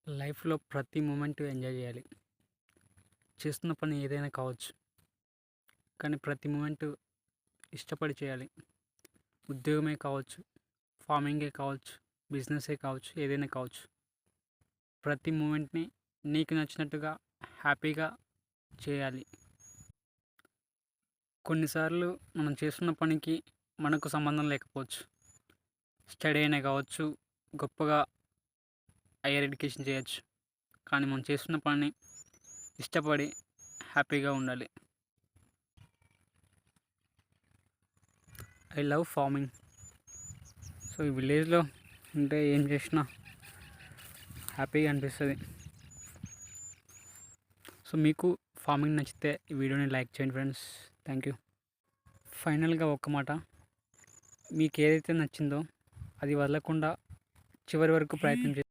లైఫ్‌లో ప్రతి moment enjoy జేయాలి. చేస్తున్న పని ఏదైనా కావచ్చు. కానీ ప్రతి మూమెంట్ ఇష్టపడి చేయాలి. ఉద్యోగమే కావచ్చు, ఫార్మింగే కావచ్చు, బిజినెసే కావచ్చు, ఏదైనా కావచ్చు. ప్రతి మూమెంట్‌ని నీకు నచ్చినట్టుగా హ్యాపీగా చేయాలి. కొన్నిసార్లు మనం చేస్తున్న పనికి మనకు సంబంధం లేకపోవచ్చు. స్టడీ అయినా కావచ్చు, గొప్పగా హైయర్ ఎడ్యుకేషన్ చేయొచ్చు. కానీ మనం చేస్తున్న పని ఇష్టపడి హ్యాపీగా ఉండాలి. I love farming. సో ఈ విలేజ్‌లో ఉంటే ఏం చేసినా హ్యాపీగా అనిపిస్తది. సో మీకు ఫార్మింగ్ నచ్చితే ఈ వీడియోని లైక్ చేయండి ఫ్రెండ్స్. Thank you. ఫైనల్‌గా ఒక్క మాట, మీకేదైతే నచ్చిందో అది వదలకుండా చివరి వరకు ప్రయత్నం చేయండి.